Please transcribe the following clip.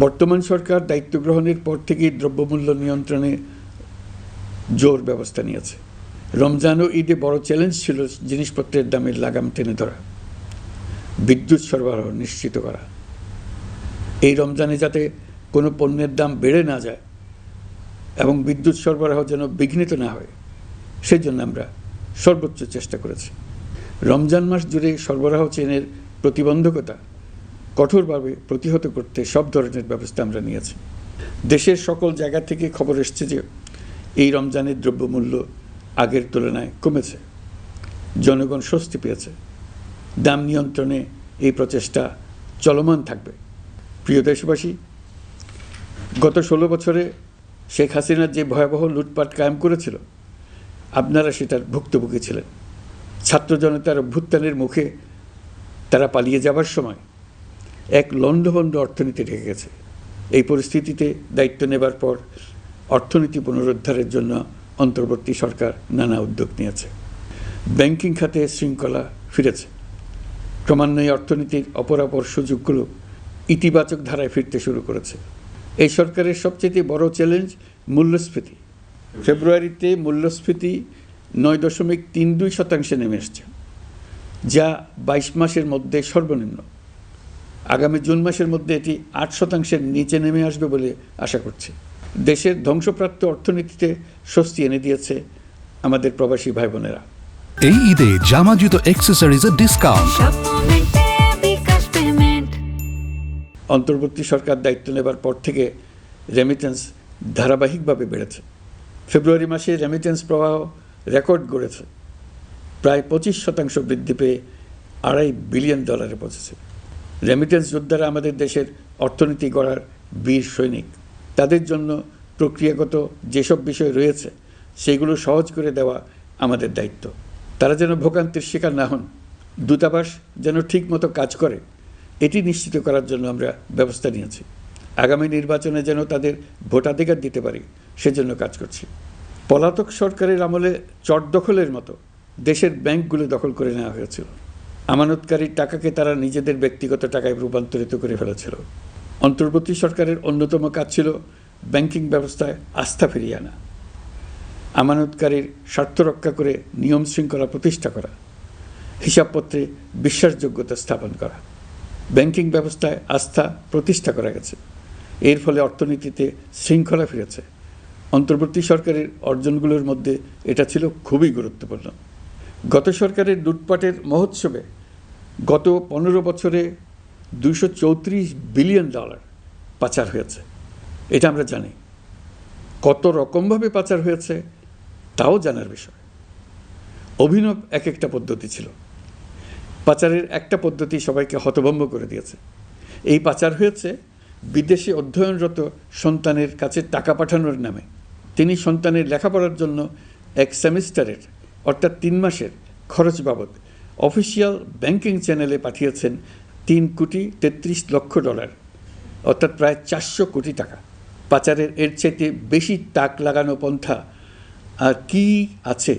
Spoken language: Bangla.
বর্তমান সরকার দায়িত্ব গ্রহণের পর থেকেই দ্রব্যমূল্য নিয়ন্ত্রণে জোর ব্যবস্থা নিয়েছে। রমজান ও ঈদে বড় চ্যালেঞ্জ ছিল জিনিসপত্রের দামের লাগাম টেনে ধরা, বিদ্যুৎ সরবরাহ নিশ্চিত করা। এই রমজানে যাতে কোনো পণ্যের দাম বেড়ে না যায় এবং বিদ্যুৎ সরবরাহ যেন বিঘ্নিত না হয়, সেই জন্য আমরা সর্বোচ্চ চেষ্টা করেছি। রমজান মাস জুড়ে সরবরাহ চেনের প্রতিবন্ধকতা কঠোরভাবে প্রতিহত করতে সব ধরনের ব্যবস্থা আমরা নিয়েছি। দেশের সকল জায়গা থেকে খবর এসছে যে এই রমজানের দ্রব্যমূল্য আগের তুলনায় কমেছে, জনগণ স্বস্তি পেয়েছে। দাম নিয়ন্ত্রণে এই প্রচেষ্টা চলমান থাকবে। প্রিয় দেশবাসী, গত 16 বছরে শেখ হাসিনা যে ভয়াবহ লুটপাট কায়েম করেছিল, আপনারা সেটার ভুক্তভোগী ছিলেন। ছাত্র জনতার অভ্যুত্থানের মুখে তারা পালিয়ে যাবার সময় এক লণ্ডভণ্ড অর্থনীতি রেখে গেছে। এই পরিস্থিতিতে দায়িত্ব নেবার পর অর্থনীতি পুনরুদ্ধারের জন্য অন্তর্বর্তী সরকার নানা উদ্যোগ নিয়েছে। ব্যাংকিং খাতে শৃঙ্খলা ফিরেছে। ক্রমান্বয়ে অর্থনীতির অপরাপর সুযোগগুলো ইতিবাচক ধারায় ফিরতে শুরু করেছে। এই সরকারের সবচেয়ে বড় চ্যালেঞ্জ মূল্যস্ফীতি। ফেব্রুয়ারিতে মূল্যস্ফীতি 9.32% নেমে এসছে, যা 22 মাসের মধ্যে সর্বনিম্ন। আগামী জুন মাসের মধ্যে এটি 8%-এর নিচে নেমে আসবে বলে আশা করছি। দেশের ধ্বংসপ্রাপ্ত অর্থনীতিতে স্বস্তি এনে দিয়েছে আমাদের প্রবাসী ভাই বোনেরা। এই ঈদে জামা জুতো অ্যাক্সেসরিজের ডিসকাউন্ট। অন্তর্বর্তী সরকার দায়িত্ব নেবার পর থেকে রেমিটেন্স ধারাবাহিকভাবে বেড়েছে। ফেব্রুয়ারি মাসে রেমিটেন্স প্রবাহ রেকর্ড গড়েছে, প্রায় 25% বৃদ্ধি পেয়ে $2.5 বিলিয়ন পৌঁছেছে। রেমিটেন্স যোদ্ধারা আমাদের দেশের অর্থনীতি গড়ার বীর সৈনিক। তাদের জন্য প্রক্রিয়াগত যেসব বিষয় রয়েছে সেগুলো সহজ করে দেওয়া আমাদের দায়িত্ব। তারা যেন ভোগান্তির শিকার না হন, দূতাবাস যেন ঠিকমতো কাজ করে, এটি নিশ্চিত করার জন্য আমরা ব্যবস্থা নিয়েছি। আগামী নির্বাচনে যেন তাদের ভোটাধিকার দিতে পারি, সেজন্য কাজ করছি। পলাতক সরকারের আমলে চট দখলের মতো দেশের ব্যাংকগুলো দখল করে নেওয়া হয়েছিল। আমানতকারীর টাকাকে তারা নিজেদের ব্যক্তিগত টাকায় রূপান্তরিত করে ফেলেছিল। অন্তর্বর্তী সরকারের অন্যতম কাজ ছিল ব্যাংকিং ব্যবস্থায় আস্থা ফিরিয়ে আনা, আমানতকারীর স্বার্থ রক্ষা করে নিয়ম শৃঙ্খলা প্রতিষ্ঠা করা, হিসাবপত্রে বিশ্বাসযোগ্যতা স্থাপন করা। ব্যাংকিং ব্যবস্থায় আস্থা প্রতিষ্ঠা করা গেছে। এর ফলে অর্থনীতিতে শৃঙ্খলা ফিরেছে। অন্তর্বর্তী সরকারের অর্জনগুলোর মধ্যে এটা ছিল খুবই গুরুত্বপূর্ণ। গত সরকারের লুটপাটের মহোৎসবে গত 15 বছরে $234 বিলিয়ন পাচার হয়েছে। এটা আমরা জানি। কত রকমভাবে পাচার হয়েছে তাও জানার বিষয়। অভিনব এক একটা পদ্ধতি ছিল। পাচারের একটা পদ্ধতি সবাইকে হতভম্ব করে দিয়েছে। এই পাচার হয়েছে বিদেশে অধ্যয়নরত সন্তানের কাছে টাকা পাঠানোর নামে। তিনি সন্তানের লেখাপড়ার জন্য এক সেমিস্টারের অর্থাৎ 3 মাসের খরচ বাবদ অফিসিয়াল ব্যাংকিং চ্যানেলে পাঠিয়েছেন $3.33 কোটি, অর্থাৎ প্রায় 400 কোটি টাকা। পাচারের এর চাইতে বেশি তাক লাগানো পন্থা আর কি আছে